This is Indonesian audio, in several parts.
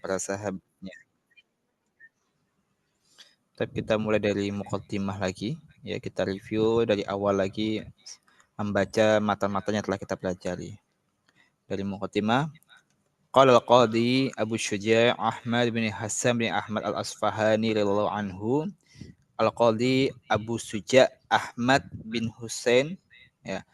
para sahabatnya. Tapi kita mulai dari muqaddimah lagi, ya kita review dari awal lagi membaca matan-matan yang telah kita pelajari. Dari muqaddimah, qala al-qadhi Abu Syuja' Ahmad bin Hasan bin Ahmad al-Asfahani radhiyallahu anhu. Al-Qadhi Abu Syuja' Ahmad bin Husain, ya,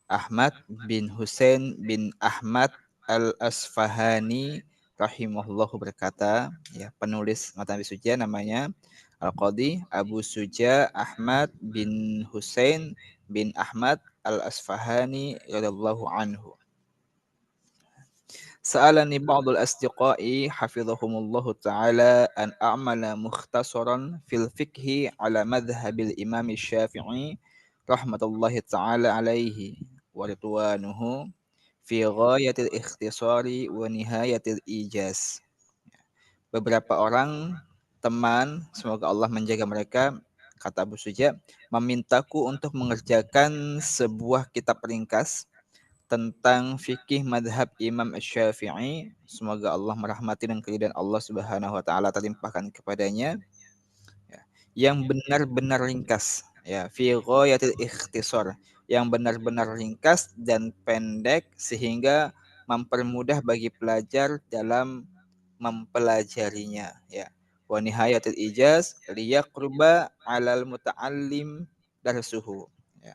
Ahmad bin Husain bin Ahmad al-Asfahani rahimahullahu berkata, ya, penulis matan Abi Suja namanya Al-Qadhi Abu Suja Ahmad bin Husain bin Ahmad al-Asfahani radhiyallahu anhu. Sa'alani ba'dul asdiqai hafizahumullahu ta'ala an a'mala mukhtasaran fil fiqhi ala madhhabil imam syafi'i rahmatullahi ta'ala alaihi wa ridwanuhu fi ghayatil ikhtisari wa nihayatil ijaz. Beberapa orang teman, semoga Allah menjaga mereka, kata Abu Suja, memintaku untuk mengerjakan sebuah kitab ringkas tentang fikih madhab Imam Syafi'i. Semoga Allah merahmati dan keridhaan Allah Subhanahu wa taala terlimpahkan kepadanya, ya, yang benar-benar ringkas, ya, fi ghayatil ikhtisar, yang benar-benar ringkas dan pendek sehingga mempermudah bagi pelajar dalam mempelajarinya, ya. Wa nihayatul ijaz liyaqruba 'alal muta'allim darsuhu, ya,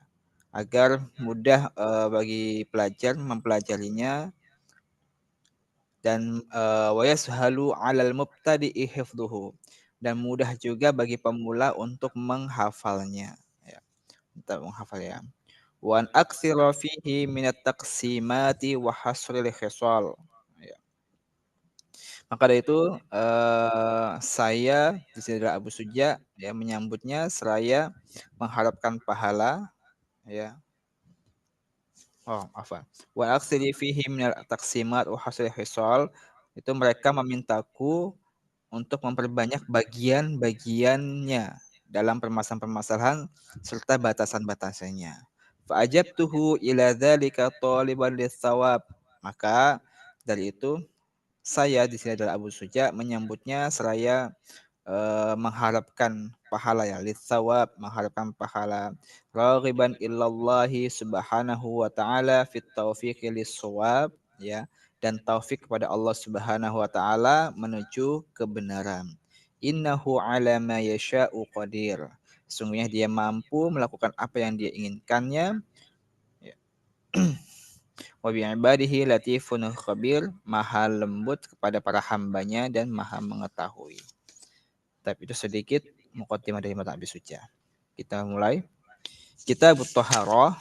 agar mudah bagi pelajar mempelajarinya dan wa yashalu 'alal mubtadi'i hifdhuhu, dan mudah juga bagi pemula untuk menghafalnya, ya, untuk menghafal, ya. Wa an aktsira fihi minat taqsimati wa hasril khisal, ya. Maka dari itu, saya di sini adalah Abu Suja, ya, menyambutnya seraya mengharapkan pahala, ya. Oh, afwan. Wa aksiri fihi minal taksimat wa hasil hisal, itu mereka memintaku untuk memperbanyak bagian-bagiannya dalam permasalahan-permasalahan serta batasan-batasannya. Fa ajabtuhu ila dzalika taliban lis-shawab. Maka dari itu saya di sini adalah Abu Suja menyambutnya seraya mengharapkan pahala, ya, litsawab, mengharapkan pahala, raghiban illallahi subhanahu wa ta'ala fit taufiqi lis-shawab, ya, dan taufik kepada Allah Subhanahu wa taala menuju kebenaran. Innahu ala ma yasha'u qadir. Sungguhnya dia mampu melakukan apa yang dia inginkannya, ya. Wa bi'ibadihi latifun khabir, maha lembut kepada para hambanya dan maha mengetahui. Tapi itu sedikit muqaddimah dari matan Abi Suja. Kita mulai. Kitab Thaharah,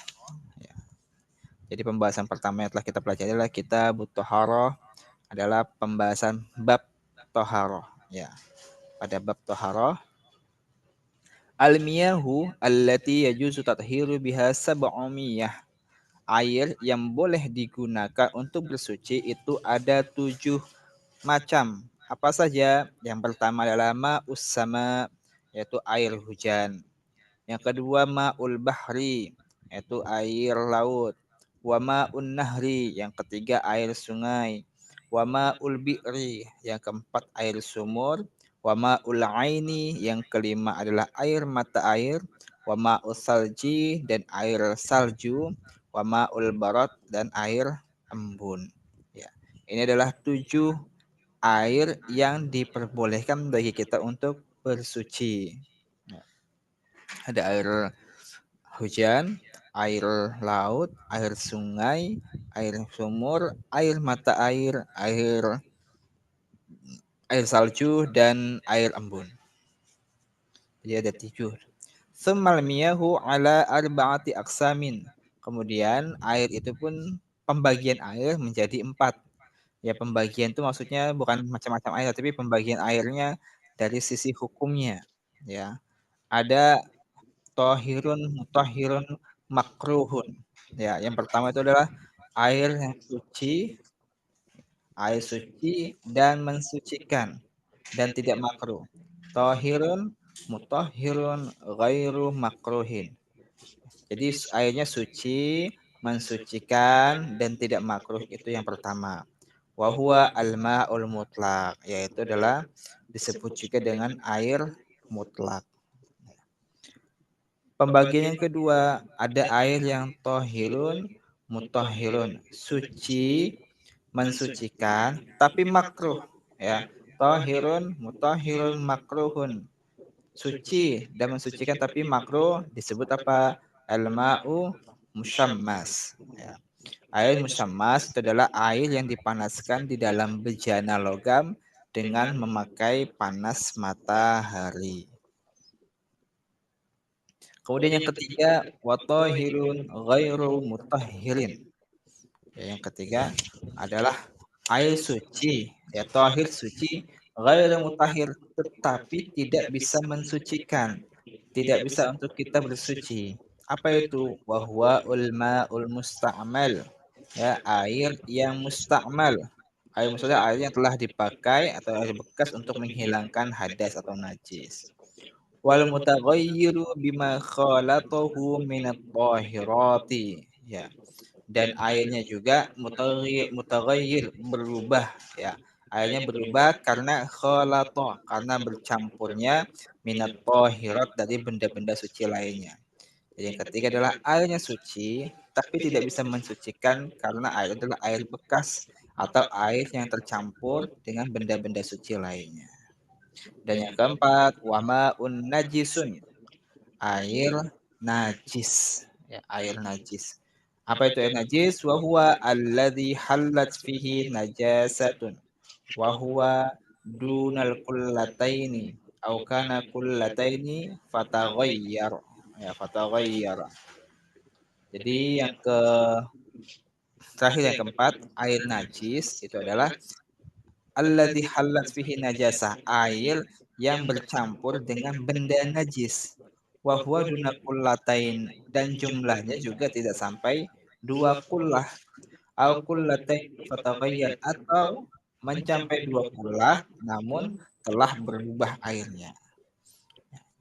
ya. Jadi pembahasan pertama yang telah kita pelajari adalah Kitab Thaharah, adalah pembahasan bab Thaharah, ya. Pada bab Thaharah, al-miyahu allati yajuzu tathiru biha sab'umiyah, air yang boleh digunakan untuk bersuci itu ada 7 macam. Apa saja? Yang pertama adalah ma'us sama, yaitu air hujan. Yang kedua ma'ul bahri, yaitu air laut. Wa ma'un nahri, yang ketiga air sungai. Wa ma'ul bi'ri, yang keempat air sumur. Wa ma'ul aini, yang kelima adalah air mata air. Wa ma'ul salji, dan air salju. Wa ma'ul barat, dan air embun. Ya. Ini adalah 7 air yang diperbolehkan bagi kita untuk bersuci. Ya. Ada air hujan, air laut, air sungai, air sumur, air mata air salju, dan air embun. Jadi ada 7. Tsummal miyahu ala arba'ati aksamin. Kemudian air itu pun pembagian air menjadi 4. Ya, pembagian itu maksudnya bukan macam-macam air, tapi pembagian airnya dari sisi hukumnya, ya. Ada tohirun, mutahhirun, makruhun. Ya, yang pertama itu adalah air yang suci, air suci dan mensucikan dan tidak makruh. Tohirun, mutahhirun, ghairu makruhin. Jadi airnya suci, mensucikan dan tidak makruh, itu yang pertama. wa huwa al-ma'ul mutlaq, yaitu adalah disebut juga dengan air mutlak. Pembagian yang kedua, ada air yang tohirun, mutahhirun, suci, mensucikan, tapi makruh. Ya, tohirun, mutahhirun, makruhun, suci dan mensucikan tapi makruh disebut apa? Al-ma'u musyammas. Ya. Air musyammas itu adalah air yang dipanaskan di dalam bejana logam dengan memakai panas matahari. Kemudian yang ketiga, watahirun ghairu mutahhirin. Ya, yang ketiga adalah air suci, ya tahir suci, ghairu mutahhir, tetapi tidak bisa mensucikan, tidak bisa untuk kita bersuci. Apa itu? Wahwa ulmaul musta'mal, ya air yang musta'mal. Air maksudnya air yang telah dipakai atau air bekas untuk menghilangkan hadas atau najis. Wal mutaghayyiru bima khalatahu minat tahirati, ya, dan airnya juga mutaghayyir berubah, ya, airnya berubah karena khalata, karena bercampurnya minat tahirat dari benda-benda suci lainnya. Jadi yang ketiga adalah airnya suci tapi tidak bisa mensucikan karena air adalah air bekas atau air yang tercampur dengan benda-benda suci lainnya. Dan yang keempat, wamaun najisun, air najis, ya, air najis. Apa itu air najis? Wahuwa alladhi halat fihi najasatun. Wahuwa dunal kullataini. Au kana kullataini fataghayyar. Ya, fataghayyar. Jadi yang terakhir yang keempat, air najis itu adalah alladzi halat fihi najasah, air yang bercampur dengan benda najis. Wa huwa duna kullatain, dan jumlahnya juga tidak sampai dua kullah. Au kullatain fataghayyar, atau mencapai dua kullah namun telah berubah airnya.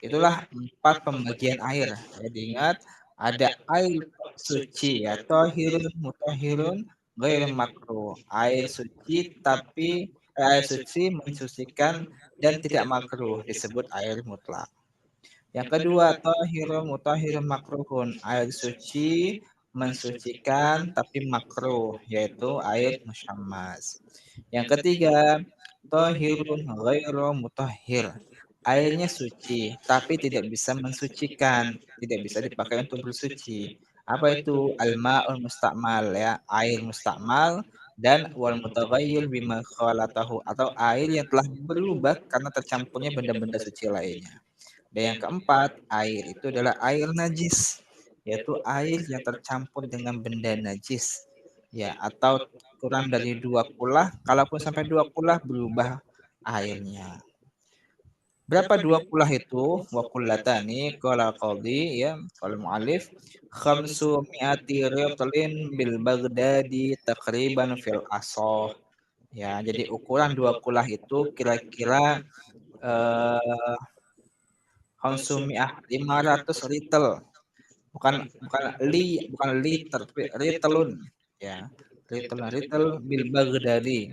Itulah 4 pembagian air. Ya, diingat ada air suci ya, tohirun, mutahhirun, ghair makruh. Air suci tapi air suci mensucikan dan tidak makruh disebut air mutlak. Yang kedua, tohirun, mutahhirun, makruhun. Air suci mensucikan tapi makruh, yaitu air musyammas. Yang ketiga, tohirun ghairu mutahhir. Airnya suci, tapi tidak bisa mensucikan, tidak bisa dipakai untuk bersuci. Apa itu? Al-ma'ul musta'mal, ya, air musta'mal, dan wal mutaghayyir bima khalatahu, atau air yang telah berubah karena tercampurnya benda-benda suci lainnya. Dan yang keempat, air itu adalah air najis, yaitu air yang tercampur dengan benda najis, ya, atau kurang dari dua kulah, kalaupun sampai dua kulah berubah airnya. Berapa dua kulah itu? Wa kullatani qala qadhi, ya, qala mu'alif khamsu mi'ati ritlin bil Baghdadi takriban fil asoh. Ya, jadi ukuran dua kulah itu kira-kira eh, khamsumi'ah 500 ritel. Bukan bukan bukan liter, tapi ritelun, ya. Ritel bil Baghdadi.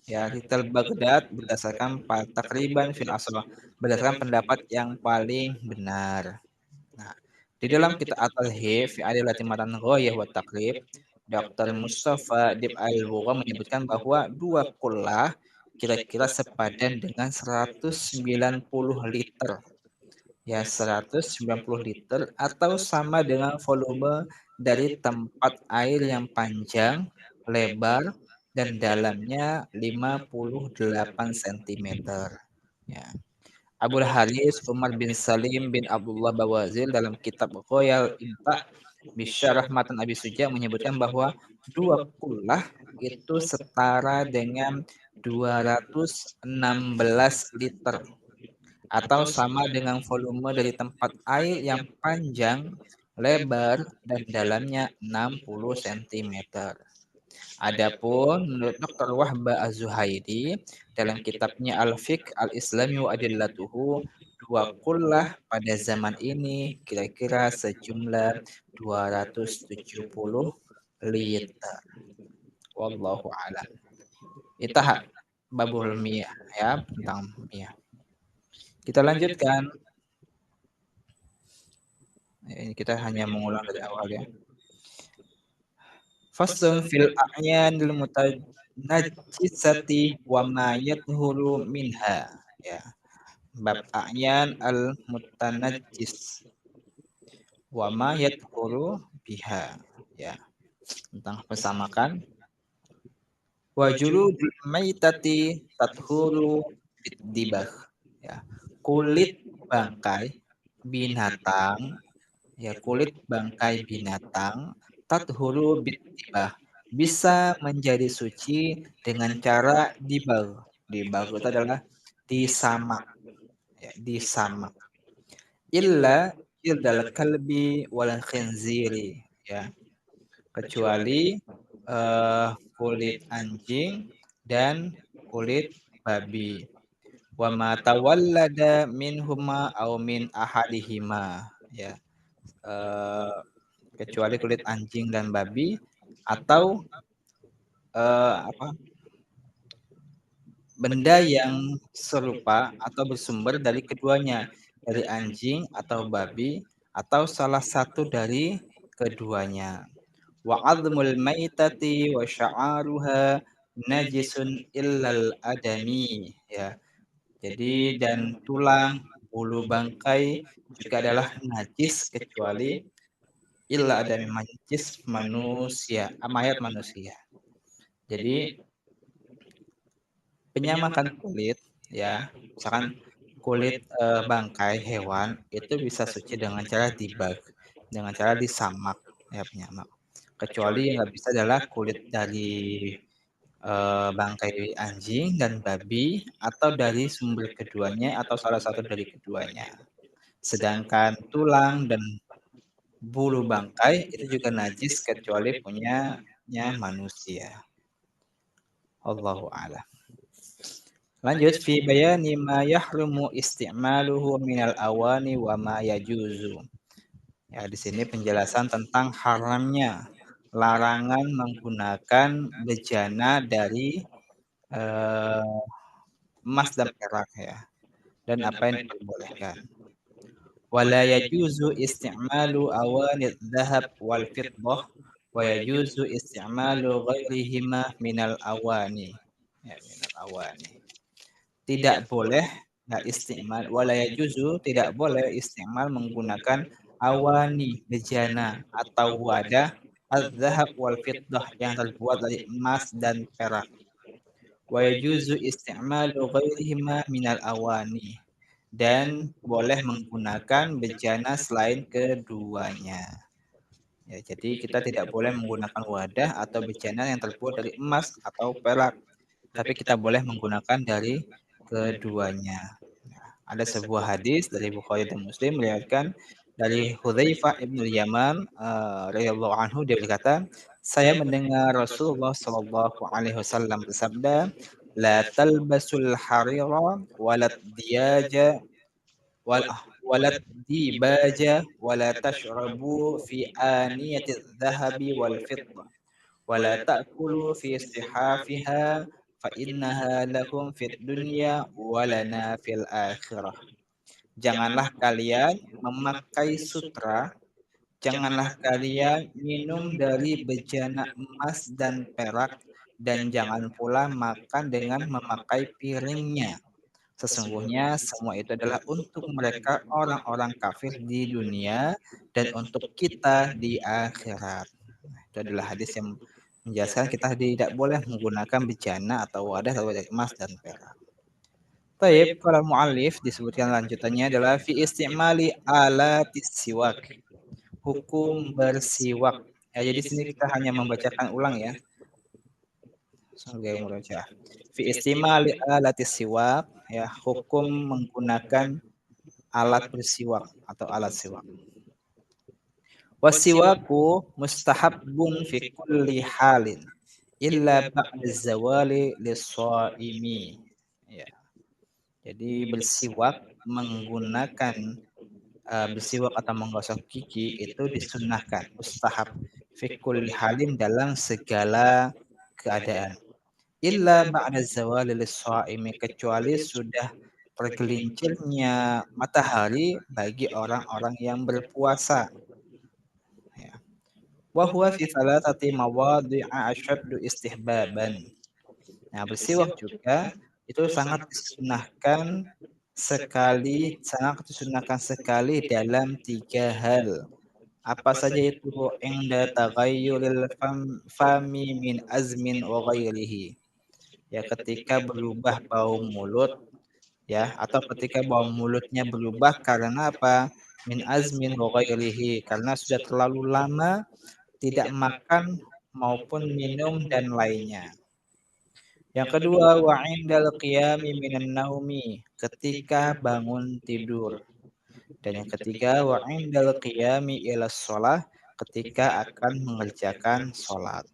Ya, ritel Baghdad berdasarkan takriban fil asal, berdasarkan pendapat yang paling benar. Nah, di dalam kitab At-Talhif fi adilati matan ghayah wa takrib, Dr. Mustafa Dib Al-Bugha menyebutkan bahwa dua kullah kira-kira sepadan dengan 190 liter. Ya, 190 liter atau sama dengan volume dari tempat air yang panjang, lebar, dan dalamnya 58 cm. Ya. Abul Haris Umar bin Salim bin Abdullah Bawazil dalam kitab Qoyal Inta Bisyarah Matan Abi Suja menyebutkan bahwa dua kullah itu setara dengan 216 liter atau sama dengan volume dari tempat air yang panjang, lebar, dan dalamnya 60 cm. Adapun menurut Dr. Wahba Az-Zuhairi dalam kitabnya Al-Fiqh Al-Islami wa Adillatuhu, dua kullah pada zaman ini kira-kira sejumlah 270 liter. Wallahu a'lam. Intah babul miyah ya, tentang miyah. Kita lanjutkan. Ini kita hanya mengulang dari awal ya. Faslun fil a'yanil mutanajjisati wa ma yadhuru minha. Ya, bab a'yan al mutanajjis wa ma yadhuru biha. Ya, tentang pesamakan. Wa juludul maitati tathuru bidibah. Ya, kulit bangkai binatang, ya kulit bangkai binatang tathuru bitibah bisa menjadi suci dengan cara dibal. Dibal itu adalah disamak, ya, disamak. Illa kalbi wal khinziri, ya, kecuali kulit anjing dan kulit babi. Wa ma tawallada minhuma aw min ahadihima, ya, eh, kecuali kulit anjing dan babi atau apa, benda yang serupa atau bersumber dari keduanya, dari anjing atau babi atau salah satu dari keduanya. Wa admul maitati wa sya'aruha najisun illal adami, ya. Jadi dan tulang, bulu bangkai juga adalah najis kecuali illa adami, najis manusia, mayat manusia. Jadi penyamakan kulit, ya, misalkan kulit bangkai hewan itu bisa suci dengan cara dibag, dengan cara disamak, ya, penyamak. Kecuali yang nggak bisa adalah kulit dari bangkai anjing dan babi atau dari sumber keduanya atau salah satu dari keduanya. Sedangkan tulang dan bulu bangkai itu juga najis kecuali punyanya manusia. Allahu a'lam. Lanjut fi bayani ma yahrumu isti'maluhu minal awani wa ma yajuzu. Ya, di sini penjelasan tentang haramnya larangan menggunakan bejana dari eh, emas dan perak, ya, dan apa yang diperbolehkan. Wala yajuzu isti'malu awanid dhahab wal fiddah wa yajuzu isti'malu ghairihima minal awani. Ya, minal awani. Tidak boleh, ya, isti'mal wala yajuzu, tidak boleh isti'mal menggunakan awani bejana atau wadah az-zahab wal fiddah yang terbuat dari emas dan perak. Wa yajuzu isti'malu ghairihima minal awani, dan boleh menggunakan bejana selain keduanya. Ya, jadi kita tidak boleh menggunakan wadah atau bejana yang terbuat dari emas atau perak, tapi kita boleh menggunakan dari keduanya. Ada sebuah hadis dari Bukhari dan Muslim meriwayatkan dari Hudzaifah ibn Yaman radhiyallahu anhu, dia berkata, saya mendengar Rasulullah Shallallahu alaihi wasallam bersabda, la talbasul harira walat diyaja walat dibaja wala tashrabu fi aniyati dhahabi wal fiddah wala ta'kulu fi sihafiha fa innaha lakum fid dunya walana fil akhirah. Janganlah kalian memakai sutra, janganlah kalian minum dari bejana emas dan perak, dan jangan pula makan dengan memakai piringnya. Sesungguhnya semua itu adalah untuk mereka orang-orang kafir di dunia dan untuk kita di akhirat. Itu adalah hadis yang menjelaskan kita tidak boleh menggunakan bejana atau wadah dari emas dan perak. Taib, kalau mu'alif disebutkan lanjutannya adalah fi istimali alatis siwak. Hukum bersiwak. Ya, jadi sini kita hanya membacakan ulang ya. Sebagai murajaah. Fi istimali alatis siwak, ya, hukum menggunakan alat bersiwak atau alat siwak. Wasiwaku mustahabun fi kulli halin illa ba'da zawali lis-shaimi. Ya. Jadi bersiwak menggunakan bersiwak atau menggosok gigi itu disunahkan, mustahab, fi kulli halin dalam segala keadaan. illa ba'da zawali lis-shaimi, kecuali sudah tergelincirnya matahari bagi orang-orang yang berpuasa, ya. Wa huwa fi thalathati mawadhi'a asyaddu istihbaban. Nah, bersiwak juga itu sangat disunahkan sekali dalam 3 hal. Apa saja itu? Inda taghayyuril fami min azmin wa ghairihi. Ya, ketika berubah bau mulut, ya, atau ketika bau mulutnya berubah karena apa? Min azmin wa ghairihi, karena sudah terlalu lama tidak makan maupun minum dan lainnya. Yang kedua, wa indal qiyami minan naumi, ketika bangun tidur. Dan yang ketiga, wa indal qiyami ila shalah, ketika akan mengerjakan sholat.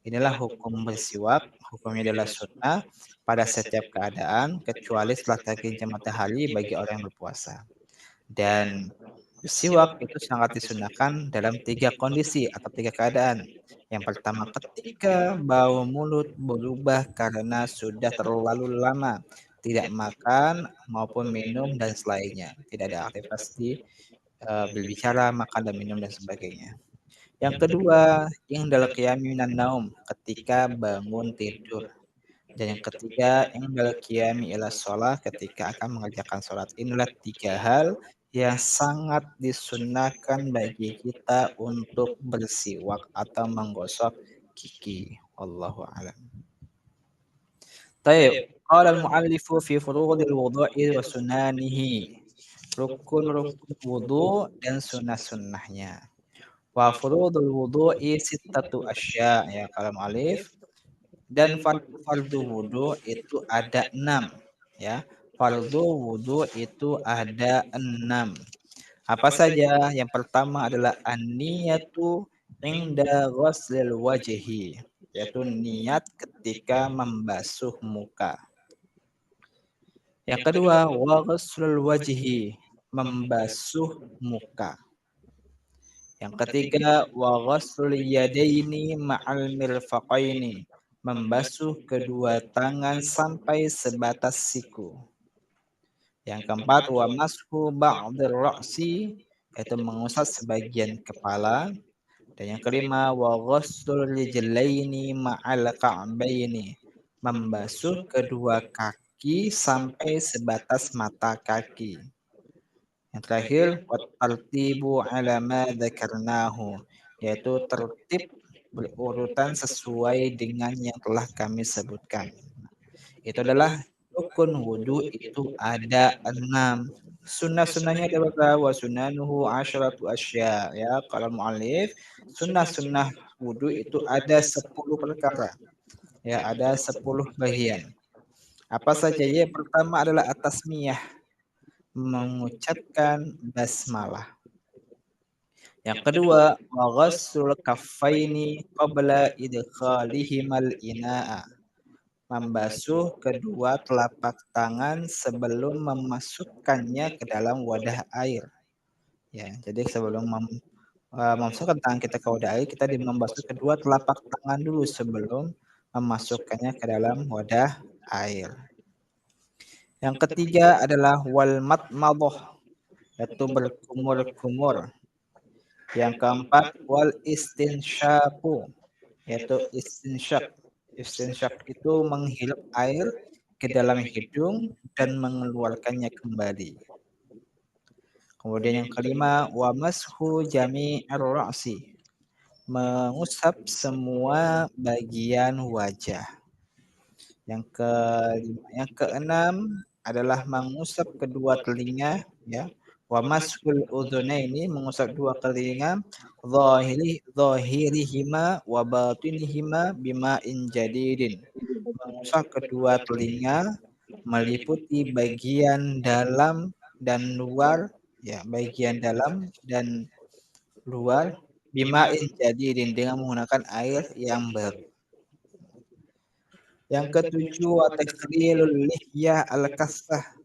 Inilah hukum bersiwak, hukumnya adalah sunnah pada setiap keadaan, kecuali setelah tergelincir matahari bagi orang yang berpuasa. Dan bersiwak itu sangat disunahkan dalam 3 kondisi atau 3 keadaan. Yang pertama, ketika bau mulut berubah karena sudah terlalu lama tidak makan maupun minum dan selainnya. Tidak ada aktivitas berbicara, makan dan minum dan sebagainya. Yang kedua, indal qiyami minan naum, ketika bangun tidur. Dan yang ketiga, indal qiyami ila shalah, ketika akan mengerjakan sholat. Inilah 3 hal yang sangat disunahkan bagi kita untuk bersiwak atau menggosok gigi. Wallahu a'lam. Taib. Qala al-mu'allifu fi furudil wudu'i wa sunanihi. Rukun-rukun wudu dan sunnah-sunnahnya. Wa furudul wudu'i sittatu asya, ya kalau mu'allif. Dan fardu wudu itu ada 6, ya. Fardu wudu itu ada 6. Apa saja? Yang pertama adalah an-niyatu inda ghuslil wajhi, yaitu niat ketika membasuh muka. Yang kedua, wa ghuslul wajhi, membasuh muka. Yang ketiga, wa ghuslul yadaini ma'al mirfaqaini, membasuh kedua tangan sampai sebatas siku. Yang keempat, wa mashu ba'dir ra'si, yaitu mengusap sebagian kepala. Dan yang kelima, wa ghuslul rijlaini ma'al ka'baini, membasuh kedua kaki sampai sebatas mata kaki. Yang terakhir, wa tartibu ala ma dzakarnahu, yaitu tertib berurutan sesuai dengan yang telah kami sebutkan. Itu adalah rukun wudhu itu ada 6. Sunnah-sunnahnya ada berapa? Wa sunanuhu asyaratu asya. Ya, kalau mu'alif, sunnah-sunnah wudhu itu ada 10 perkara. Ya, ada 10 bagian. Apa saja? Ya, pertama adalah at-tasmiyah, mengucapkan basmalah. Yang kedua, wa ghassul kaffaini qabla idkhalihimal ina'a, membasuh kedua telapak tangan sebelum memasukkannya ke dalam wadah air. Ya, jadi sebelum memasukkan tangan kita ke wadah air, kita membasuh kedua telapak tangan dulu sebelum memasukkannya ke dalam wadah air. Yang ketiga adalah wal matmadhah, yaitu berkumur-kumur. Yang keempat, wal istinsyaku, yaitu istinsyak. Istinsyak itu menghirup air ke dalam hidung dan mengeluarkannya kembali. Kemudian yang kelima, wa mashu jami'ir ra'si, mengusap semua bagian wajah. Yang keenam adalah mengusap kedua telinga, ya. Wa mashul udhunaini, mengusap dua telinga, zahirihima wa batinihima bima'in jadidin, mengusap kedua telinga meliputi bagian dalam dan luar, ya, bagian dalam dan luar, bima'in jadidin, dengan menggunakan air yang baru. Yang ketujuh, wa takhlilul lihyah al-kasfah,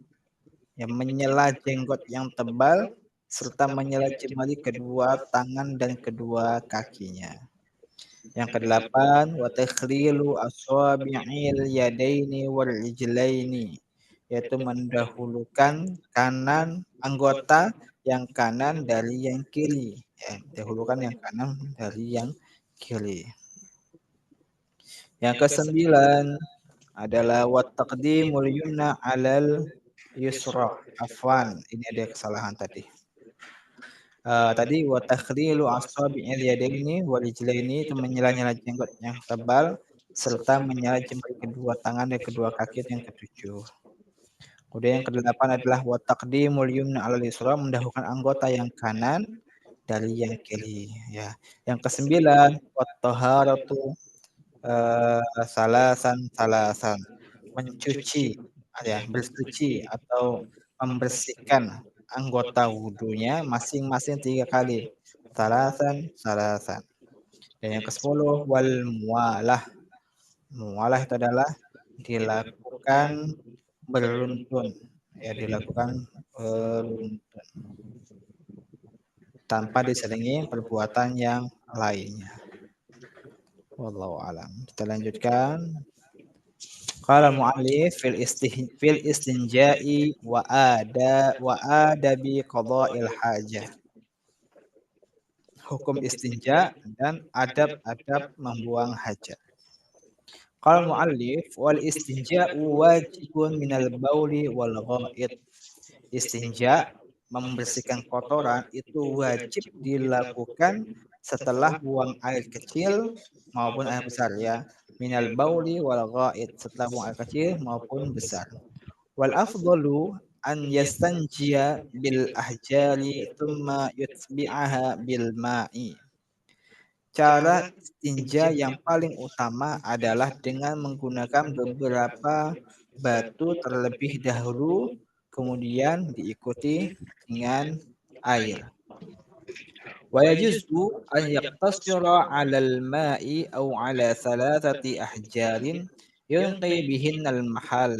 yang menyela jenggot yang tebal serta menyela jemari kedua tangan dan kedua kakinya. Yang kedelapan, wa takhlilu asabi'il yadaini wal rijlaini, yaitu mendahulukan kanan anggota yang kanan dari yang kiri. Ya, dahulukan yang kanan dari yang kiri. Yang kesembilan adalah wa taqdimul yumna 'alal yusra. Afwan, ini ada kesalahan tadi. Tadi wa takhlilu asabi'il yadaini wal rijlaini itu menyela-nyela jenggot yang tebal serta menyela jempol kedua tangan dan kedua kaki itu yang ketujuh. Kemudian yang kedelapan adalah wa taqdimul yumna 'alal yusra, mendahulukan anggota yang kanan dari yang kiri, ya. Yang kesembilan wa taharatu salasan, mencuci, ya, bersuci atau membersihkan anggota wudunya masing-masing 3 kali. Salasan. Dan yang ke-10 wal muwalah. Muwalah itu adalah dilakukan beruntun, ya, dilakukan beruntun tanpa diselingi perbuatan yang lainnya. Wallahu alam. Kita lanjutkan. Qala mu'allif fil istinja'i wa adabi qada'il hajah. Hukum istinja dan adab-adab membuang hajat. Qala mu'allif wal istinja'u wajibun minal bauli wal ghaid. Istinja, membersihkan kotoran, itu wajib dilakukan setelah buang air kecil maupun air besar, ya. Minal bauli wal ghaid, setelah buang air kecil maupun besar. Wal afdalu an yastanjiya bil ahjari thumma yutbi'aha bil ma'i. Cara istinja yang paling utama adalah dengan menggunakan beberapa batu terlebih dahulu, kemudian diikuti dengan air. Wa yajuzu an yaqtasira 'alal ma'i aw 'ala thalathati ahjarin yunqi bihinnal mahal.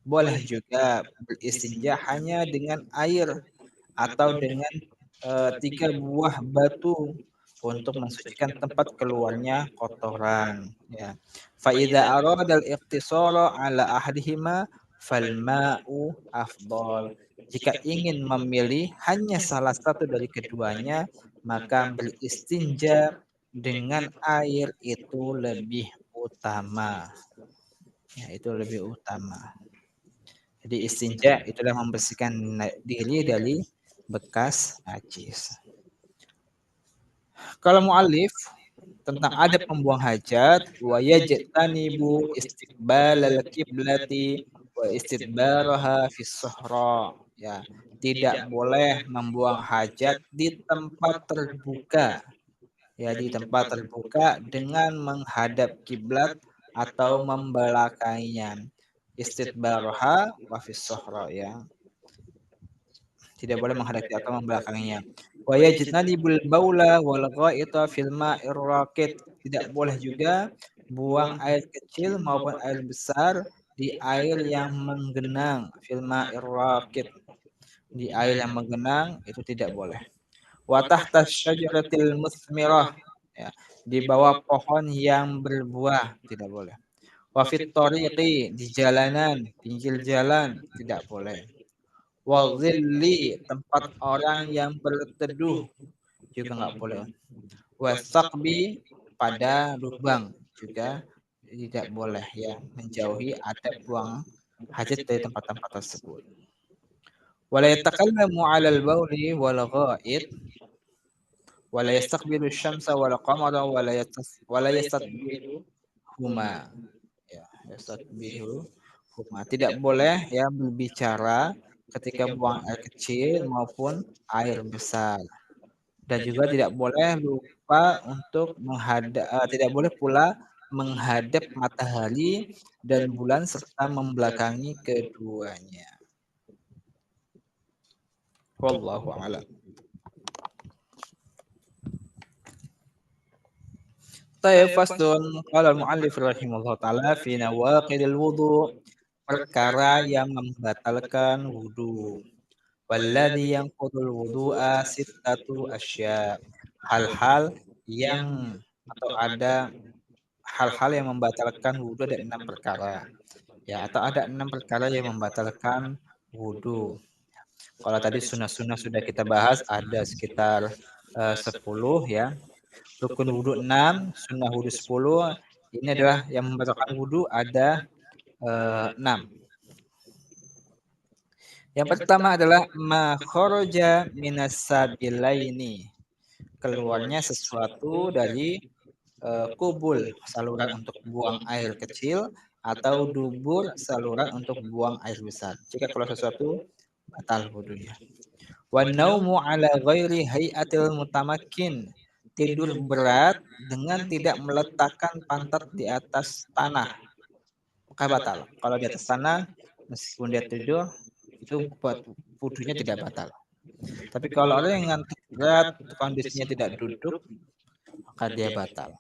Boleh juga beristinja hanya dengan air atau dengan 3 buah batu untuk mensucikan tempat keluarnya kotoran, ya. Fa idza arada al-iqtisara 'ala ahadihima fal ma'u afdal. Jika ingin memilih hanya salah satu dari keduanya, maka beristinja dengan air itu lebih utama. Ya, itu lebih utama. Jadi istinja itulah membersihkan diri dari bekas najis. Kalau mu'alif tentang adab membuang hajat, wa yajtanibu istiqbalal kiblati wa istidbaraha fis suhra. Ya, tidak boleh membuang hajat di tempat terbuka. Ya, di tempat terbuka dengan menghadap kiblat atau membelakanginya. Istidbaraha wa fis suhra, ya. Tidak boleh menghadap atau membelakanginya. Wa yajtanibul baula wal ghaita fil ma'ir raqid. Tidak boleh juga buang air kecil maupun air besar di air yang menggenang, fil ma'ir raqid. Di air yang menggenang itu tidak boleh. Wa tahta syajaratil musmirah, ya, di bawah pohon yang berbuah tidak boleh. Wa fit tariqi, di jalanan, pinggir jalan tidak boleh. Wa dhilli, tempat orang yang berteduh juga nggak boleh. Wasaqbi, pada lubang juga tidak boleh, ya, menjauhi adab buang hajat dari tempat-tempat tersebut. Wala yatakallamu 'alal bauli wal ghaid wala yastaqbilu syamsa wal qamara wala yastadbiru huma, ya, yastadbiru huma. Tidak boleh, ya, berbicara ketika buang air kecil maupun air besar. Dan juga tidak boleh lupa untuk tidak boleh pula menghadap matahari dan bulan serta membelakangi keduanya. Wallahu a'lam. Faslun, qala al-mu'allif rahimahullah taala fi nawaqidil wudu, perkara yang membatalkan wudu. Walladzi yanqudul wudu'a sittatu asya. Hal-hal yang atau ada hal-hal yang membatalkan wudhu ada 6 perkara. Ya, atau ada 6 perkara yang membatalkan wudhu. Kalau tadi sunnah-sunnah sudah kita bahas ada sekitar 10 ya. Rukun wudhu 6, sunnah wudhu 10. Ini adalah yang membatalkan wudhu ada 6. Yang pertama adalah ma kharaja minas sabilaini. Keluarnya sesuatu dari kubul, saluran untuk buang air kecil, atau dubur, saluran untuk buang air besar. Jika keluar sesuatu, batal wudhunya. Wa naumu ala ghairi hayatil mutamakin. Tidur berat dengan tidak meletakkan pantat di atas tanah, maka batal. Kalau di atas tanah, meskipun dia tidur, itu buat wudhunya tidak batal. Tapi kalau orang yang ngantuk berat, itu kondisinya tidak duduk, maka dia batal.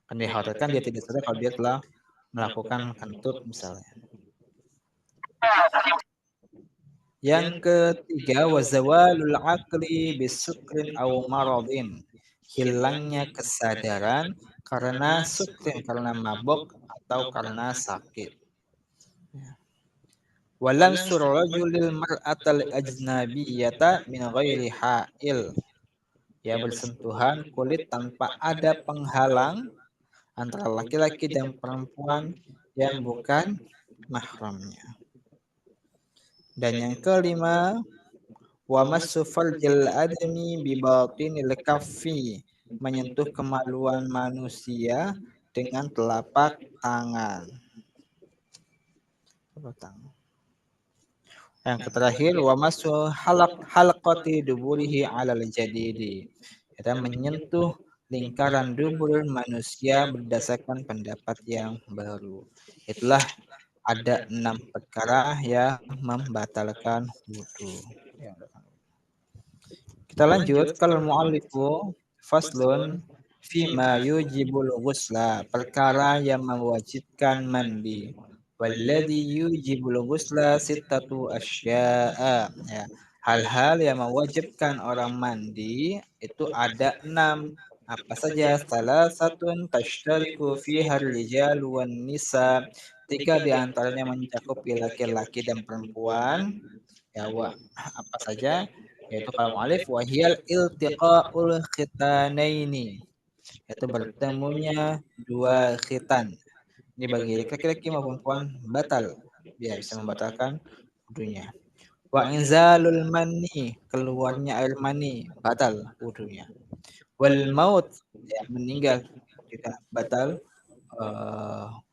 Kan dikhawatirkan dia tidak sadar kalau dia telah melakukan kentut misalnya. Yang ketiga, wazawalul aqli bisukrin aw maradin. Hilangnya kesadaran karena sukrin, karena mabok atau karena sakit. Walamsur rajulil mar'atal ajnabiyata min ghairi ha'il. Ya, bersentuhan kulit tanpa ada penghalang antara laki-laki dan perempuan yang bukan mahramnya. Dan yang kelima, wa massu farjil adami bi batinil kaffi, menyentuh kemaluan manusia dengan telapak tangan. Yang terakhir, wa massu halaqati duburihi alal jadidi. Kita menyentuh lingkaran dubur manusia berdasarkan pendapat yang baru. Itulah ada 6 perkara yang membatalkan wudhu. Kita lanjut. Kalau mu'allifu faslun fima yujibul ghusla, perkara yang mewajibkan mandi. Walladhi yujibul ghusla sittatu asya'a. Ya, hal-hal yang mewajibkan orang mandi itu ada 6. Apa saja? Salah satun tashtariku fiha rijal wan nisa. 3 di antaranya mencakupi laki-laki dan perempuan. Ya, apa saja? Yaitu kalau mu'alif wahiyal iltiqaul khitanaini. Yaitu bertemunya dua khitan. Ini bagi laki-laki maupun perempuan batal. Dia bisa membatalkan wudunya. Wa inzalul mani, keluarnya air mani, batal wudunya. Wal maut, ya, meninggal juga batal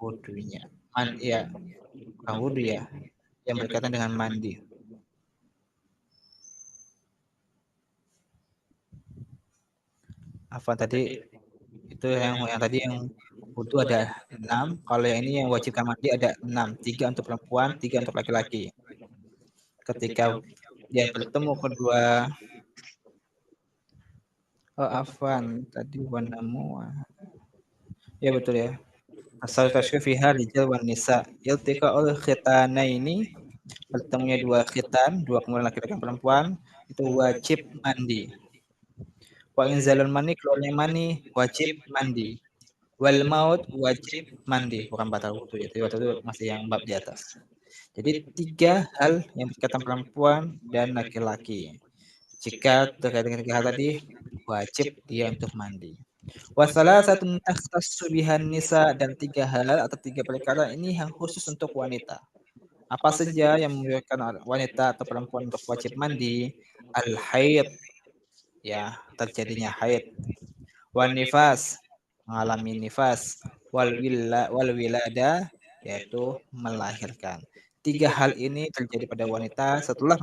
wudunya. Ya, bukan wudu ya, yang berkaitan dengan mandi. Apa tadi? Itu yang tadi yang wudu ada 6. Kalau yang ini yang wajibkan mandi ada 6. 3 untuk perempuan, 3 untuk laki-laki. Ketika dia bertemu kedua afwan tadi wanamu. Ya betul ya. Asal tasyrif fiha rijal wan nisa. Iltiqa'ul khitanaini, bertemunya dua khitan, dua kemudian laki-laki dan perempuan, itu wajib mandi. Wa inzalul mani, keluarnya mani, wajib mandi. Wal maut, wajib mandi, bukan batal wudu ya. Waktu itu masih yang bab di atas. Jadi 3 hal yang berkaitan perempuan dan laki-laki. Jika terkait dengan 3 hal tadi, wajib dia untuk mandi. Wasalah satu takhtassu bihan nisa, dan 3 hal atau 3 perkara ini yang khusus untuk wanita. Apa saja yang menyebabkan wanita atau perempuan untuk wajib mandi? Al-haid, ya, terjadinya haid. Wan nifas, mengalami nifas. Wal wilada, yaitu melahirkan. 3 hal ini terjadi pada wanita setelah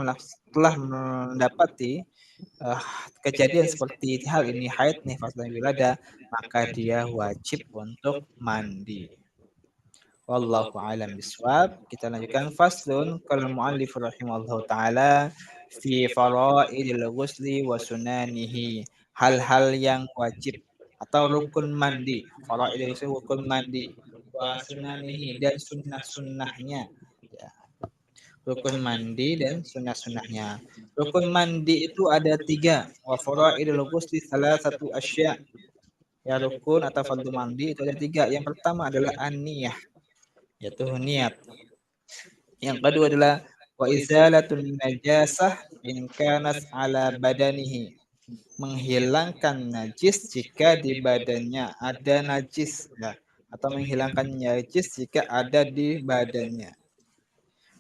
mendapati kejadian seperti hal ini, haid, nifas, dan wilada, maka dia wajib untuk mandi. Wallahu a'lam bishawab. Kita lanjutkan faslun qala muallif rahimahullahu taala fi faraidil ghusli wa sunanihi. Hal-hal yang wajib atau rukun mandi. Faraid itu rukun mandi. Wa sunanihi, dan sunnah-sunnahnya. Ya. Rukun mandi dan sunnah-sunnahnya. Rukun mandi itu ada 3. Wa faraidil ghusli salah satu asya. Ya rukun atau fardu mandi itu ada 3. Yang pertama adalah an-niyah, yaitu niat. Yang kedua adalah wa izalatun najasah in kanat ala badanihi, menghilangkan najis jika di badannya ada najis, ya, atau menghilangkan najis jika ada di badannya.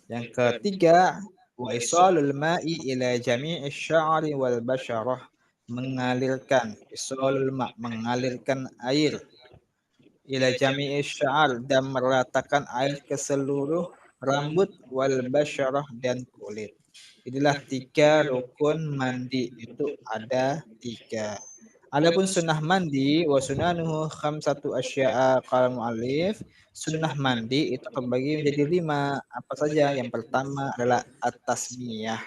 Yang ketiga, wa isalul ma'i ila jami'i sya'ri wal basyarah, mengalirkan, isalul ma', mengalirkan air, ila jami'i sya'ar, dan meratakan air ke seluruh rambut, wal basyarah, dan kulit. Inilah 3 rukun mandi, itu ada 3. Adapun sunnah mandi wa sunanuhu khamsatu asya'a qala mu'allif, sunnah mandi itu terbagi menjadi 5. Apa saja? Yang pertama adalah at-tasmiyah,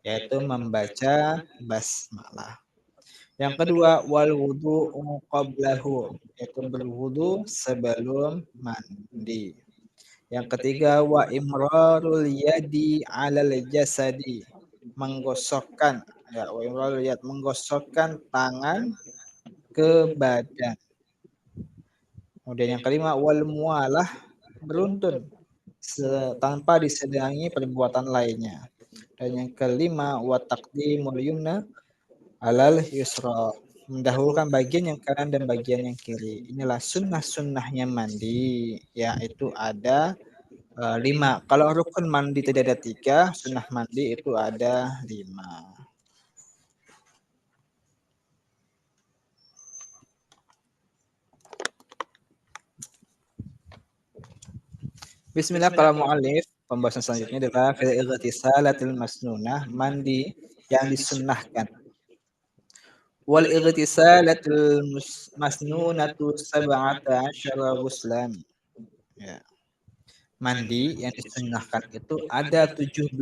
yaitu membaca basmalah. Yang kedua wal wudu'u qablahu, yaitu berwudu sebelum mandi. Yang ketiga wa imrarul yadi 'alal jasadi, menggosokkan, ya, wa imrarul yad, menggosokkan tangan ke badan. Kemudian yang kelima wal mualah, beruntun tanpa disedangi perbuatan lainnya. Dan yang kelima wa taqdimul yumna alal yusra, mendahulukan bagian yang kanan dan bagian yang kiri. Inilah sunnah-sunnahnya mandi, yaitu ada 5. Kalau rukun mandi tidak ada 3, sunnah mandi itu ada 5. Bismillah, kalau mu'alif, pembahasan selanjutnya adalah fil ightisalatil masnunah, mandi yang disunnahkan. Wal ightisalatil masnunatu sab'ata asyara ghuslan. Ya. Mandi yang disunnahkan itu ada 17.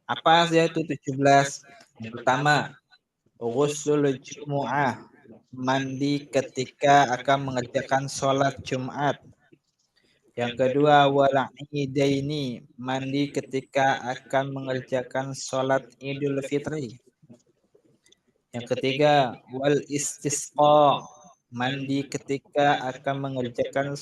Apa saja itu 17? Yang pertama, ghuslul jumu'ah, mandi ketika akan mengerjakan sholat Jumat. Yang kedua, wal idaini, mandi ketika akan mengerjakan sholat Idul Fitri. Yang ketiga, wal istisqa, mandi ketika akan mengerjakan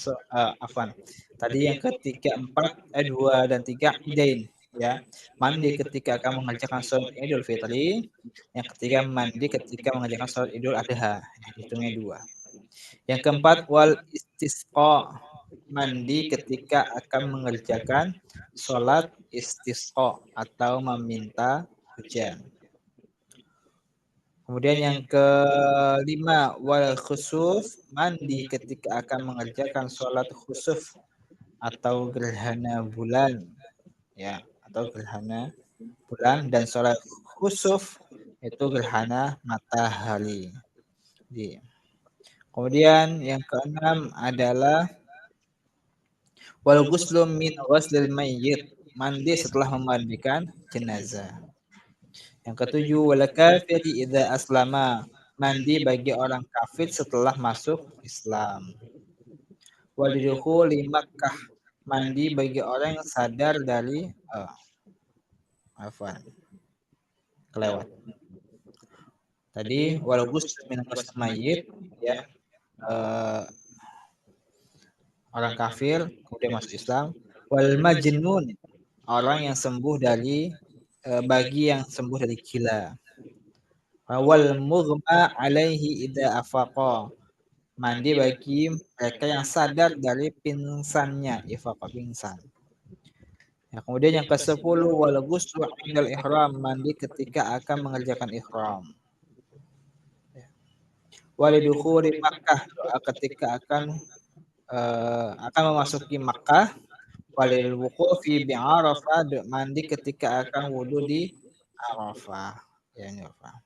tadi yang ketiga 2 dan 3 idain, ya. Mandi ketika akan mengerjakan sholat Idul Fitri. Yang ketiga, mandi ketika mengerjakan sholat Idul Adha, hitungnya 2. Yang keempat, wal istisqa, mandi ketika akan mengerjakan sholat istisqa atau meminta hujan. Kemudian yang kelima, wal khusuf, mandi ketika akan mengerjakan sholat khusuf atau gerhana bulan, ya, atau gerhana bulan, dan sholat khusuf itu gerhana matahari. Kemudian yang keenam adalah wal ghuslu min ghuslil mayyit, mandi setelah memandikan jenazah. Yang ketujuh, wal kafiri idza aslama, mandi bagi orang kafir setelah masuk Islam. Wal dukhuli Makkah, mandi bagi orang yang sadar dari kelewat. Tadi wal ghuslu min ghuslil mayyit, ya, orang kafir kemudian masuk Islam. Wal majnun, orang yang sembuh dari bagi yang sembuh dari gila. Wal mughma alaihi idza afaqa, mandi bagi mereka yang sadar dari pingsannya, ifaqa, pingsan. Ya, kemudian yang ke-10, wal ghuslu indal ihram, mandi ketika akan mengerjakan ihram. Walidukhuli Makkah, doa ketika akan memasuki Makkah. Walil wuqufi bi Arafah, mandi ketika akan wudu di Arafah. Ya, ini Arafah.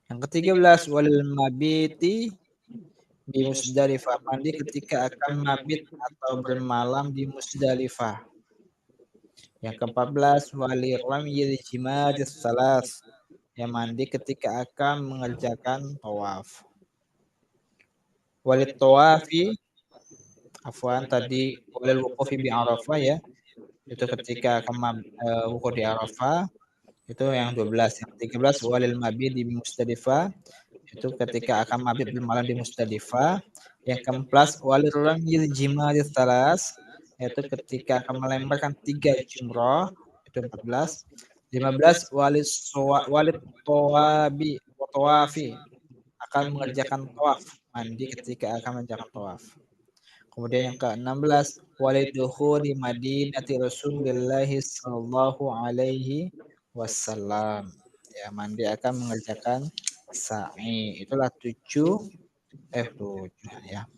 Yang ke-13, walil mabiti di Musdalifah, mandi ketika akan mabit atau bermalam di Musdalifah. Yang ke-14, walil ramyil jimadis salas, yang mandi ketika akan mengerjakan tawaf. Walil tawafi, tadi walil wuqufi bi Arafah, ya, itu ketika akan wukuf di Arafah, itu yang 12. Yang 13, walil mabit di Musdalifah, itu ketika akan mabit bermalam di Musdalifah. Yang ke-11 walirramyil jimaris talas, yaitu ketika akan melemparkan 3 jumroh, itu 14. 15 walid tawafi akan mengerjakan tawaf, mandi ketika akan mengerjakan tawaf. Kemudian yang ke-16 walidukhuli madinati Rasulillahi sallallahu alaihi wasallam. Ya, mandi akan mengerjakan sa'i. Itulah 7 ya.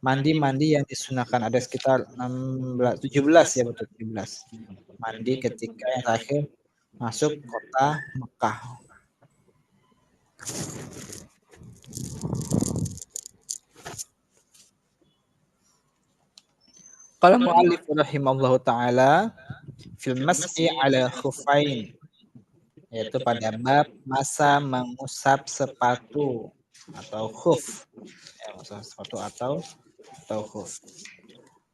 Mandi-mandi yang disunahkan ada sekitar 16 17 ya, betul 17. Mandi ketika yang terakhir masuk kota Mekah. Qala mu'allif rahimallahu taala fil mas'i ala khufain, yaitu pada bab masa mengusap sepatu atau khuf, ya, mengusap sepatu atau khuf.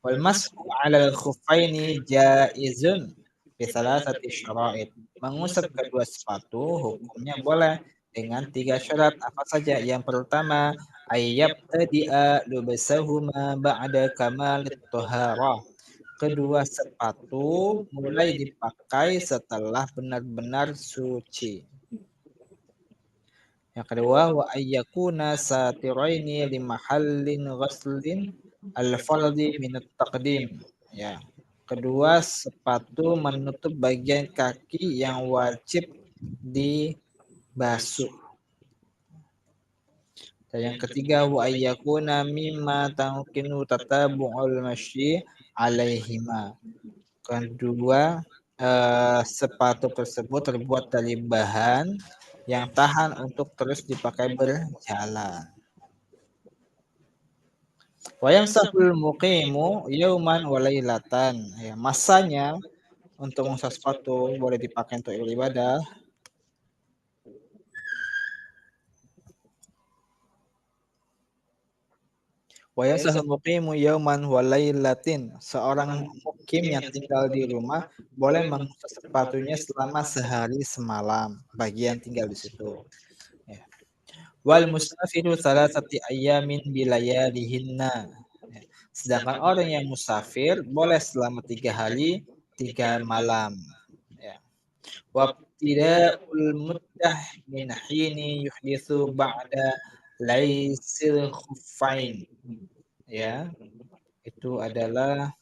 Wal mas'u 'ala al-khuffaini jaizun bi thalathati syara'id. Mengusap kedua sepatu hukumnya boleh dengan 3 syarat. Apa saja? Yang pertama, ayyabtadi'a lubsahuma ba'da kamalit thaharah. Kedua sepatu mulai dipakai setelah benar-benar suci. Yang kedua, wa ayyakuna satiraini li mahallin ghaslin al-fardi min at-taqdim. Ya. Kedua, sepatu menutup bagian kaki yang wajib dibasuh. Dan yang ketiga, wa ayyakuna mimma tamkinu tatabu'ul masyi alaihima. Kedua, sepatu tersebut terbuat dari bahan yang tahan untuk terus dipakai berjalan. Wayam sahul muqimu yauman walailatan. Ya, masanya untuk mengusap sepatu boleh dipakai untuk ibadah. Wayam sahul muqimu yauman walailatin. Seorang mukim yang tinggal di rumah boleh mengusap sepatunya selama sehari semalam bagi yang tinggal di situ. Ya. Wal musafiru salasati ayamin bilayalihinna. Sedangkan orang yang musafir boleh selama 3 hari 3 malam. Ya. Wabtida'ul muddah min hini yuhditsu ba'da laisil khuffain. Ya, itu adalah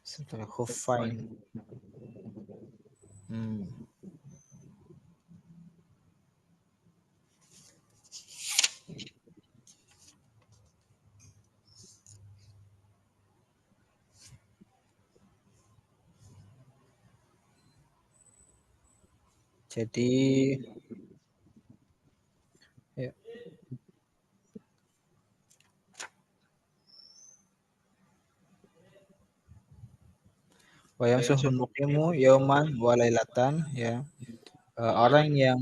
setelah khuffain. Jadi ya. Wayam suhul muqimu yauman walailatan, ya. Orang yang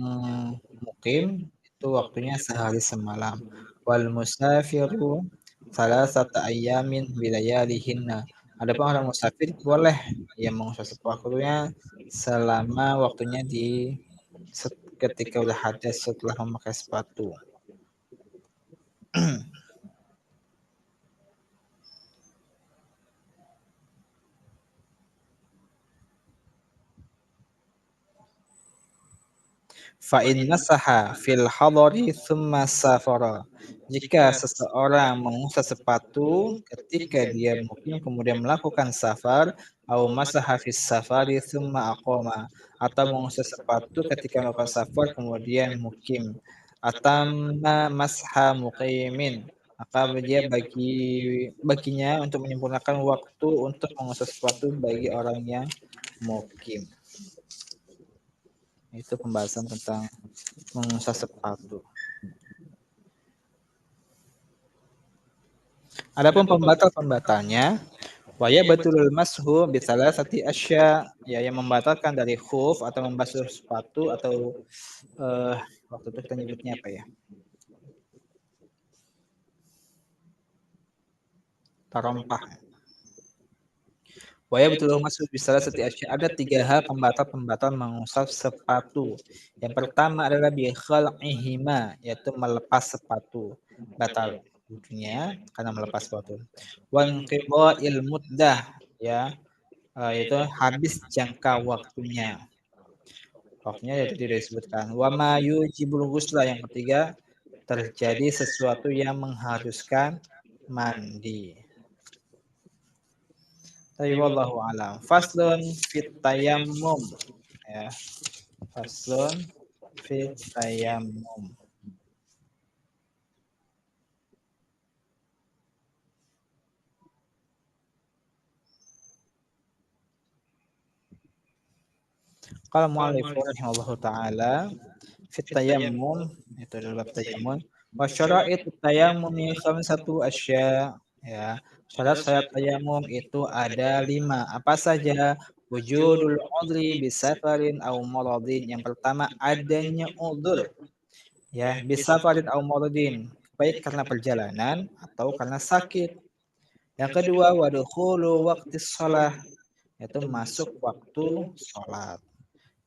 mukim itu waktunya sehari semalam. Wal musafiru salasata ayyamin bilayalihinna. Adapun orang musafir boleh yang mengusap sepatunya selama waktunya di ketika udah hadas setelah memakai sepatu. Fa'in masaha fil hadari thumma safara. Jika seseorang mengusap sepatu ketika dia mukim kemudian melakukan safar, au masaha fis safari thumma aqama, atau mengusap sepatu ketika melakukan safar kemudian mukim, atamma masha muqimin, maka dia baginya untuk menyempurnakan waktu untuk mengusap sepatu bagi orang yang mukim. Itu pembahasan tentang mengusap sepatu. Adapun pembatal-pembatalnya, waya betulul mashu bisalasati asya, ya, yang membatalkan dari khuf atau membasuh sepatu atau waktu itu kita nyebutnya apa ya? Tarompah. Waya betul masuk bisa setiap ada 3 hal pembatal-pembatal mengusap sepatu. Yang pertama adalah ihima, yaitu melepas sepatu. Batal wudunya karena melepas sepatu. Wan muddah, ya, yaitu habis jangka waktunya. Waktunya yaitu tidak disebutkan. Wa ma yujibul ghusla, yang ketiga terjadi sesuatu yang mengharuskan mandi. Tapi wallahu alam. Faslun fit tayammum, ya. Faslun fit tayammum. Qala mu'allif rahimahullahu taala fit tayammum, itu adalah bab tayammum. Wa syara'it tayammumi khamsatu asya, ya. Syarat-syarat tayammum itu ada 5. Apa saja? Wujudul udhri bisafarin aw maradin. Yang pertama adanya udhur, ya, bisafarin aw maradin, baik karena perjalanan atau karena sakit. Yang kedua wadukhulu waqtis shalah, yaitu masuk waktu sholat.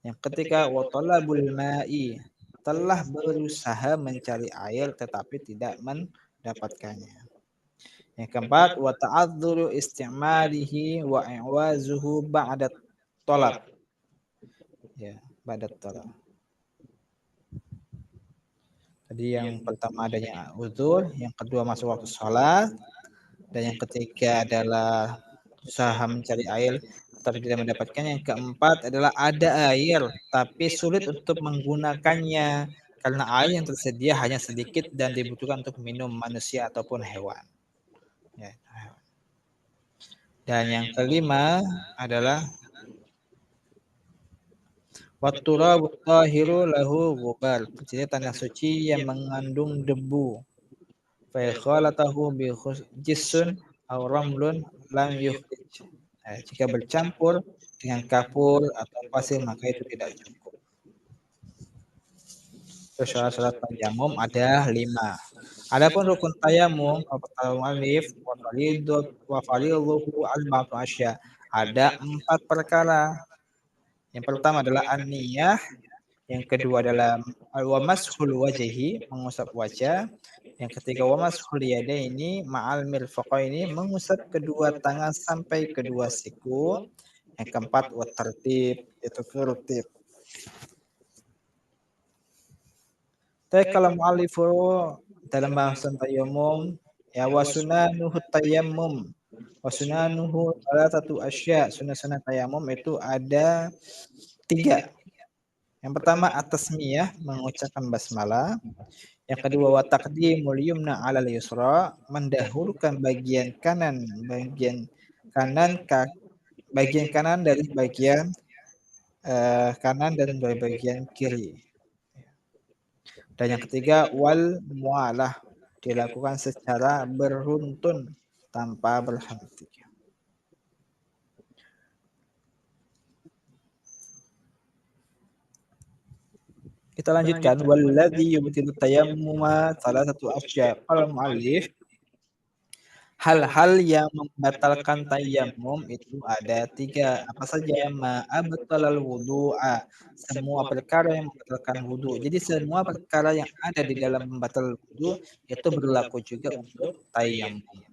Yang ketiga watolabul ma'i, telah berusaha mencari air tetapi tidak mendapatkannya. Yang keempat wa ta'adzuru istimalihi wa i'wazuhu ba'da tolab, ya, ba'da tolab. Tadi yang pertama adanya uzur, yang kedua masuk waktu sholat, dan yang ketiga adalah usaha mencari air tapi tidak mendapatkan. Yang keempat adalah ada air tapi sulit untuk menggunakannya karena air yang tersedia hanya sedikit dan dibutuhkan untuk minum manusia ataupun hewan. Ya. Dan yang kelima adalah watturabu tahiru lahu ghubar, jadi tanah suci yang mengandung debu. Fa khalatahu bi jisun aw ramlun lam yukhrij. Jika bercampur dengan kapur atau pasir maka itu tidak cukup. Terus syarat-syarat tayamum ada 5. Adapun rukun tayamum alif wa fariduhu arba'atu asya. Ada 4 perkara. Yang pertama adalah an-niyah, yang kedua adalah wa mashul wajhi, mengusap wajah. Yang ketiga wa mashul yadaini ma'al mirfaqaini, mengusap kedua tangan sampai kedua siku. Yang keempat wa tertib, itu tertib. Tapi kalau mu'alifu dalam bahasa tayammum, ya wa sunanuhu tayammum. Wa sunanuhu salatatu asya. Sunah-sunah tayammum itu ada 3. Yang pertama at-tasmiyah, mengucapkan basmalah. Yang kedua wa taqdimul yumna 'alal yusra, mendahulukan bagian kanan bagian kanan dari bagian kanan dan dari bagian kiri. Dan yang ketiga wal mualah, dilakukan secara beruntun tanpa berhenti. Kita lanjutkan walladzi yubtilu tayammuma salasatu asya. Qala muallif, hal-hal yang membatalkan tayammum itu ada 3. Apa saja? Ma abtalal wudu'a, semua perkara yang membatalkan wudu. Jadi semua perkara yang ada di dalam membatal wudu itu berlaku juga untuk tayammum.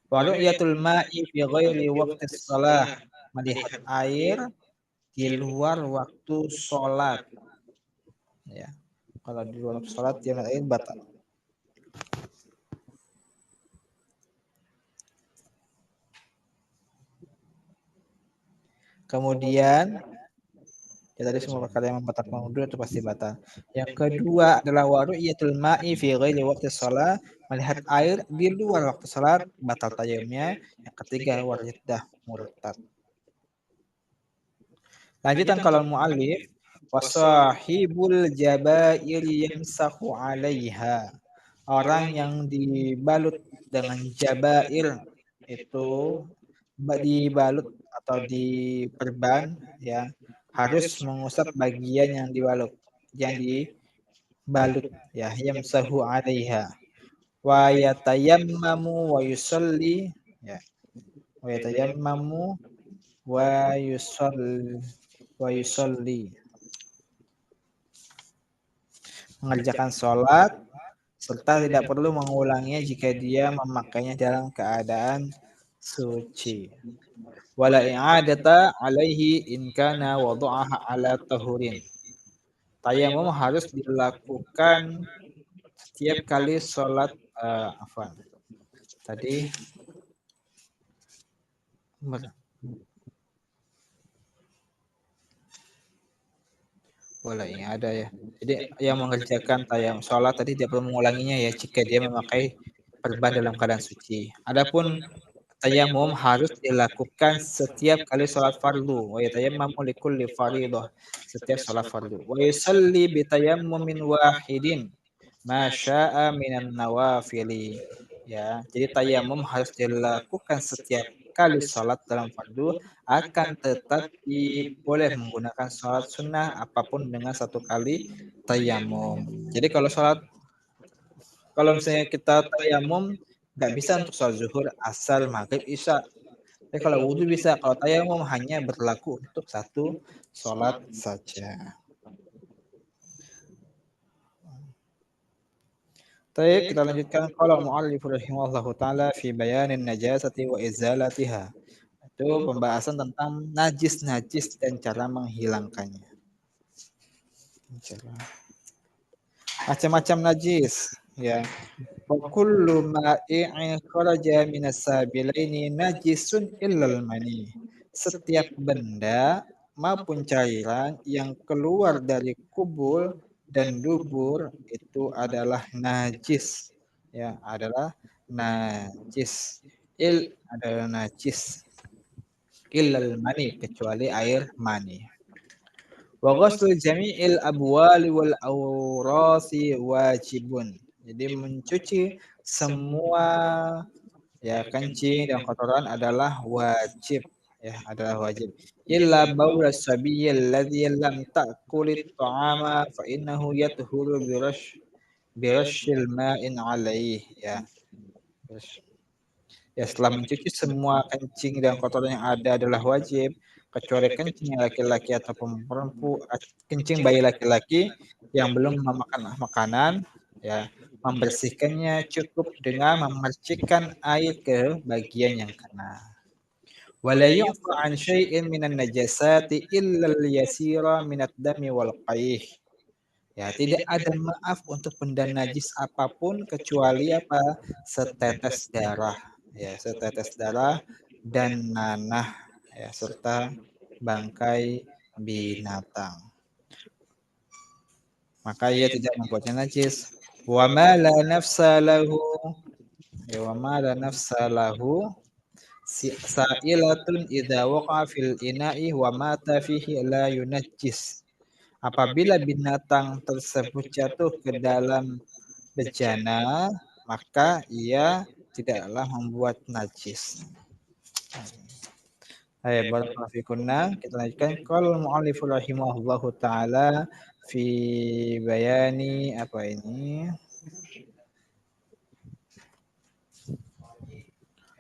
Wa ru'yatul ma'i fi ghairi waqtis shalah, melihat air di luar waktu sholat. Ya, kalau di luar waktu sholat dia air batal. Kemudian ya tadi semua perkara yang membatalkan wudu itu pasti batal. Yang kedua adalah wa ru'yatul ma'i fi ghairi waqti shalah, melihat air di luar waktu salat batal tayammumnya. Yang ketiga wariddah, murtad. Lanjutan kalau muallif wasahibul jabair yamsahu 'alaiha. Orang yang dibalut dengan jabair itu dibalut atau diperban, ya, harus mengusap bagian yang dibalut, ya, yamsahu 'alaiha wa yatayammamu wa yusalli, ya. wa yatayammamu wa yusalli wa yusalli mengerjakan sholat serta tidak perlu mengulanginya jika dia memakainya dalam keadaan suci. Wala i'adata alaihi in kana wada'aha ala tahurin. Tayamum harus dilakukan setiap kali sholat afwan. Tadi boleh ya ada ya. Jadi yang mengerjakan tayam sholat tadi dia perlu mengulanginya ya jika dia memakai perban dalam keadaan suci. Adapun tayamum harus dilakukan setiap kali sholat fardu. Wa yatayammamu likulli fardhah. Setiap sholat fardu. Wa yusalli bi tayammumin wahidin ma syaa minan nawafili. Ya, jadi tayamum harus dilakukan setiap kali sholat dalam fardu, akan tetapi boleh menggunakan sholat sunnah apapun dengan satu kali tayamum. Jadi kalau misalnya kita tayamum nggak bisa untuk sholat zuhur, asar, maghrib, isya. Tapi kalau wudhu bisa, kalau tayamum hanya berlaku untuk satu sholat saja. Baik, kita lanjutkan qala mu'allif rahimahullahu taala fi bayanin najasati wa izalatiha. Itu pembahasan tentang najis-najis dan cara menghilangkannya. Macam-macam najis, ya. Wa kullu ma'i'in kharaja minas sabilaini najisun illal mani. Setiap benda maupun cairan yang keluar dari kubul dan dubur itu adalah najis. Ya, adalah najis. Adalah najis. Illal mani, kecuali air mani. Wa ghuslu jami'il abwali wal awrasi wajibun. Jadi mencuci semua ya kencing dan kotoran adalah wajib, ya adalah wajib. Illa baula sabiyyil ladzi lam ta'kulit ta'ama fa innahu yathuru birashil ma'in alaih, ya. Ya, setelah mencuci semua kencing dan kotoran yang ada adalah wajib, kecuali kencing laki-laki ataupun perempuan, kencing bayi laki-laki yang belum memakan makanan, ya, membersihkannya cukup dengan memercikkan air ke bagian yang kena. Wala yu'fa an syai'in minan najasati illa al-yasira minad dami wal qaih. Ya, tidak ada maaf untuk benda najis apapun kecuali apa? Setetes darah, ya, setetes darah dan nanah, ya, serta bangkai binatang. Maka ia tidak membuatnya najis. Wa ma la nafsa lahu, ya, wa ma la nafsa lahu sa'ilatun idza waqa'a fil ina'i wa mata fihi la yunajjis. Apabila binatang tersebut jatuh ke dalam bejana, maka ia tidaklah membuat najis. Hai, barakallahu fikunna. Kita lanjutkan. Qala mu'allif rahimahullahu taala fi bayani apa ini?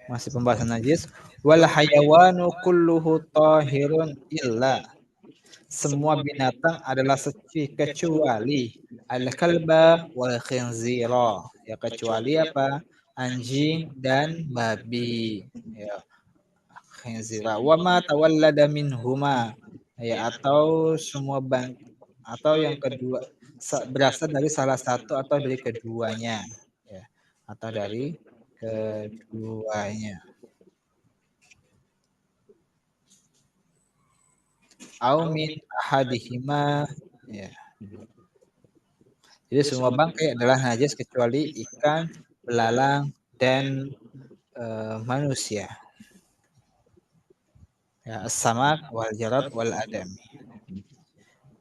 Masih pembahasan najis. Wal hayawanu kulluhu tahirun illa. Semua binatang adalah suci kecuali al-kalba wal khinzira. Ya, kecuali apa? Anjing dan babi. Ya, khinzira. Wa ma tawallada minhuma. Ya, atau semua atau yang kedua berasal dari salah satu atau dari keduanya. Ya, atau dari keduanya. Au min ahadihima, ya. Jadi semua bangkai adalah najis kecuali ikan, belalang, dan manusia. Ya, as-samak wal jarad wal adami.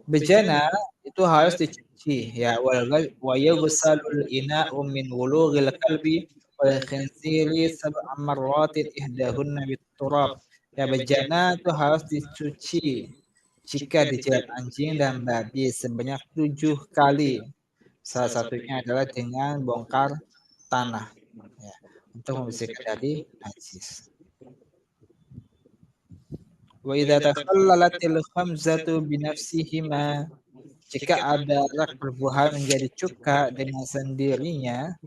Bejana itu harus dicuci, ya, wa yughsalul ina'u min wulughil kalbi wal khinziri sab'a marratin ihdahunna bit-turab. Ya, bejana itu harus dicuci jika dijilat anjing dan babi sebanyak 7 kali. Salah satunya adalah dengan bongkar tanah, ya, untuk membersihkan dari najis. Wa idza takhallalatil khamzatu binafsihima, jika ada rak berbuah menjadi cuka dengan sendirinya,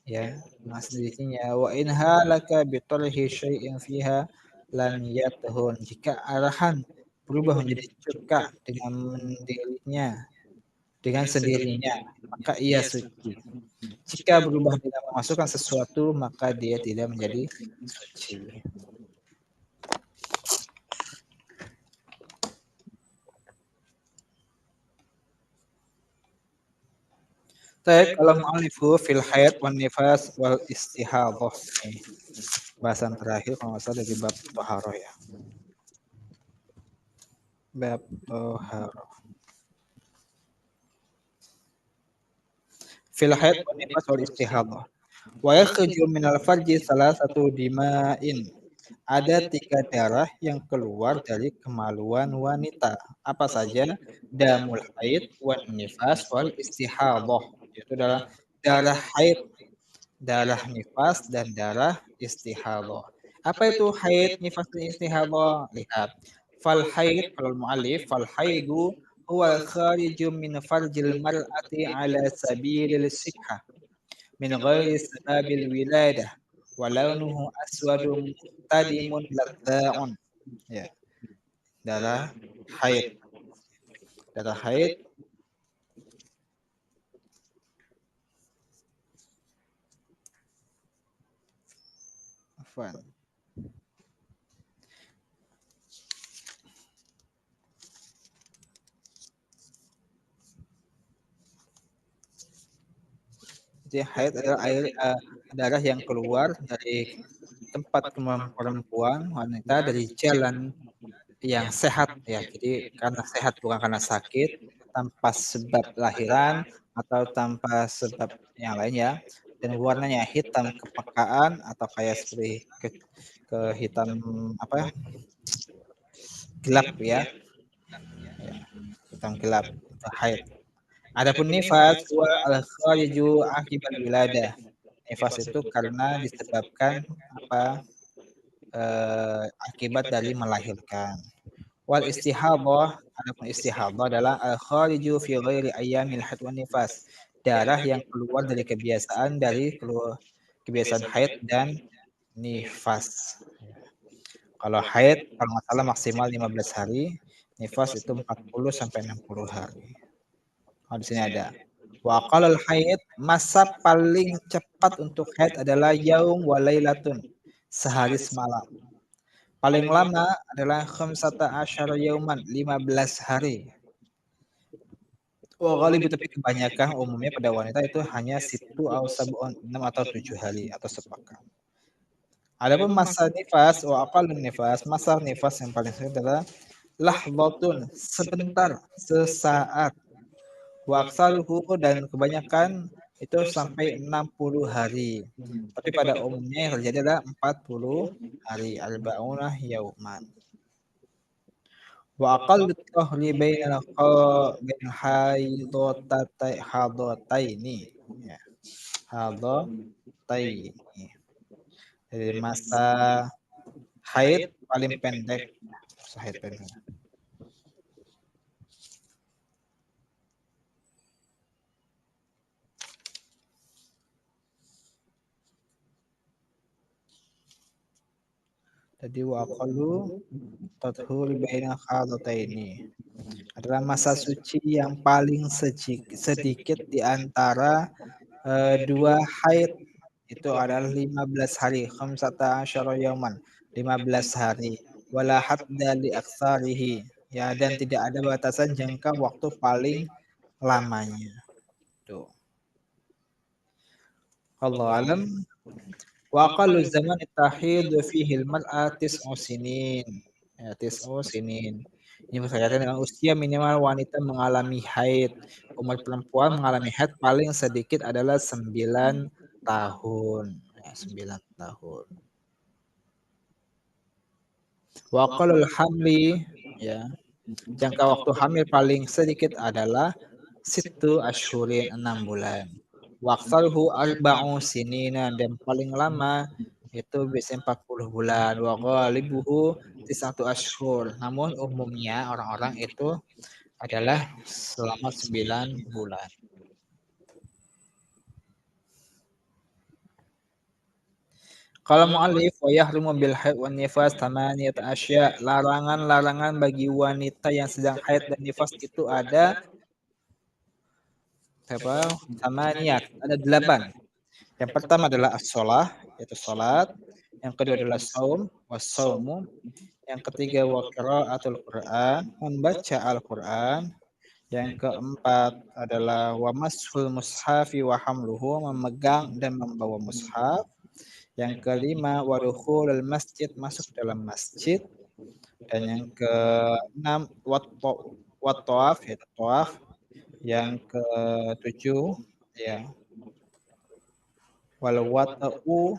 ya, dengan sendirinya. Wa in halaka bi tarhi syai'in fiha lam yathun, jika arahan berubah menjadi cuka dengan mendirinya, dengan sendirinya, maka ia suci. Jika berubah dengan memasukkan sesuatu, maka dia tidak menjadi suci. Baik, kalau mu'alifu fil haid wan nifas wal istihadhah. Bahasan terakhir kalau nggak salah dari bab toharoh ya. Bab toharoh. Fil haid wan nifas wal istihadhah. Wa yakhruju minal farji salasatu dima'in. Ada 3 darah yang keluar dari kemaluan wanita. Apa saja? Damul haid wan nifas wal istihadhah. Itu adalah darah haid, darah nifas, dan darah istihadah. Apa itu haid, nifas, dan istihadah? Lihat. Fal haid, kalau mu'alif, fal haidu huwa khariju min farjil mar'ati ala sabilil sihah min ghairi sababil wiladah wa launuhu aswadun muhtadimun ladza'un. Ya, darah haid. Darah haid afwan. Jadi haid adalah air darah yang keluar dari tempat kemaluan perempuan wanita dari jalan yang sehat ya. Jadi karena sehat bukan karena sakit, tanpa sebab lahiran atau tanpa sebab yang lain ya. Dan warnanya hitam kepekaan atau kayak seperti kehitam apa gelap ya. Ya, hitam gelap itu haid. Adapun nifas huwa al-khariju akibat wiladah. Nifas itu karena disebabkan apa akibat dari melahirkan. Wal istihadah, adapun istihadah adalah al-khariju fi ghairi ayyamil haid wan nifas. Darah yang keluar dari kebiasaan kebiasaan haid dan nifas. Kalau haid kalau nggak salah maksimal 15 hari, nifas itu 40 sampai 60 hari. Oh, di sini ada. Wa qalal haid, masa paling cepat untuk haid adalah yaum wa lailatun, sehari semalam. Paling lama adalah khamsata asyara yauman, 15 hari. Wa ghalibu, tapi kebanyakan umumnya pada wanita itu hanya situ au sab'un, 6 atau 7 hari atau sepekan. Adapun masa nifas wa aqallun nifas, masa nifas yang paling sering adalah lahdhatun, sebentar, sesaat. Wa aksaruhu, dan kebanyakan itu sampai 60 hari. Tapi pada umumnya yang terjadi adalah 40 hari, arba'una yauman. Wa aqallu tahri bainal hadataini. Ya, hadataini. Jadi masa haid paling pendek, masa haid pendek. Jadi wa aqallu tathur baina hadataini adalah masa suci yang paling sedikit di antara dua haid, itu adalah 15 hari, khamsata asyara yauman, 15 hari. Wala hadda li aktsarihi, ya, dan tidak ada batasan jangka waktu paling lamanya. Tuh. Allah alam. Wa aqallu zaman tahid fihi al-mar'a tis'u sinin. Ya, tis'u sinin. Ini berkaitan dengan usia minimal wanita mengalami haid. Umur perempuan mengalami haid paling sedikit adalah 9 tahun. Ya, 9 tahun. Wa aqallul hamli, ya, jangka waktu hamil paling sedikit adalah situ asyhurin, 6 bulan. Wa aktsaruhu arba'u sinina, dan paling lama itu biasanya 40 bulan. Wa ghalibuhu tis'atu ashhur. Namun umumnya orang-orang itu adalah selama 9 bulan. Kalau mu'allif wa yahrumu bil haid wan nifas tamaniyata asya. Larangan-larangan bagi wanita yang sedang haid dan nifas itu ada apa? Tamaniyat, ada 8. Yang pertama adalah as-shalah, yaitu salat. Yang kedua adalah saum, was-saumu. Yang ketiga wa qiraatul Qur'an, membaca Al-Qur'an. Yang keempat adalah wa mashul mushafi wa hamluhu, memegang dan membawa mushaf. Yang kelima wa dukhulul masjid, masuk dalam masjid. Dan yang keenam wa tawaf, yaitu tawaf. Yang ketujuh ya wal wata'u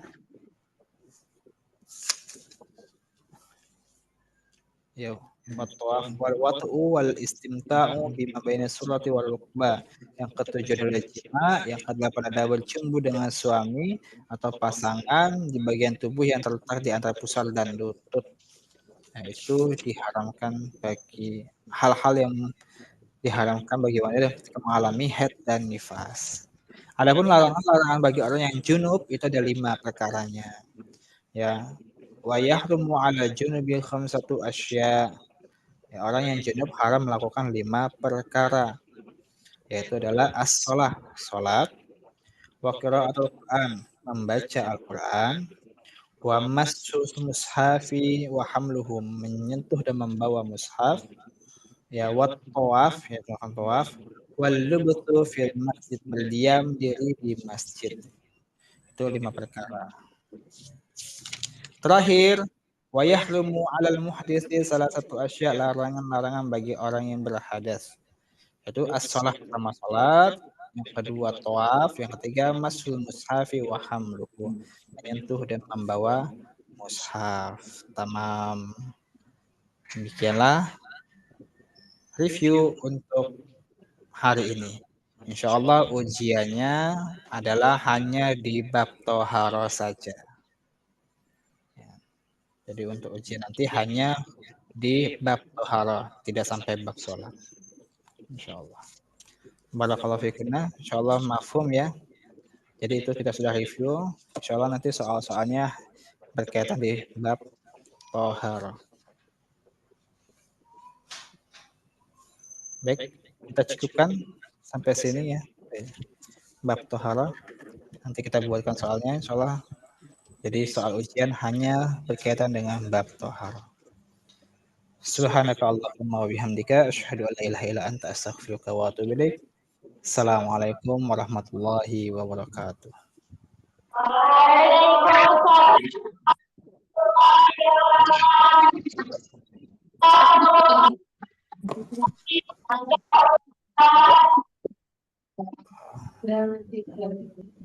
ya watawaf wal wata'u wal istimta'u bima baina surati wal rukbah. Yang ketujuh adalah jima, yang kedelapan adalah bercumbu dengan suami atau pasangan di bagian tubuh yang terletak di antara pusar dan lutut. Nah, itu diharamkan bagi hal-hal yang diharamkan bagi wanita ketika mengalami haid dan nifas. Adapun larangan-larangan bagi orang yang junub itu ada 5 perkaranya. Ya, wa yahrumu 'ala junubi khamsatu asya. Ya, orang yang junub haram melakukan 5 perkara, yaitu adalah as-shalah, salat, wa qiraatul Qur'an, membaca Al-Qur'an, wa massu mushafi wa hamluhum, menyentuh dan membawa mushaf, ya wat tawaf, ya melakukan tawaf, wal lubthu fil masjid, berdiam diri di masjid. Itu 5 perkara. Terakhir, wa yahrumu 'alal muhditsi salah satu asya, larangan-larangan bagi orang yang berhadas. Itu as-shalah, pertama salat, yang kedua tawaf, yang ketiga masul mushafi wa hamluhu, menyentuh dan membawa mushaf. Tamam. Demikianlah review untuk hari ini. Insya Allah ujiannya adalah hanya di bab toharo saja. Jadi untuk ujian nanti hanya di bab toharo, tidak sampai bab sholat. Insya Allah. Barakallahu fikunna. Insya Allah mafhum ya. Jadi itu kita sudah review. Insya Allah nanti soal-soalnya berkaitan di bab toharo. Baik, kita cukupkan sampai sini ya. Bab toharo. Nanti kita buatkan soalnya insya Allah. Jadi soal ujian hanya berkaitan dengan bab toharo. Subhanaka Allahumma wa bihamdika asyhadu an la ilaha illa anta astaghfiruka wa atubu ilaik. Assalamualaikum warahmatullahi wabarakatuh. Waalaikumsalam.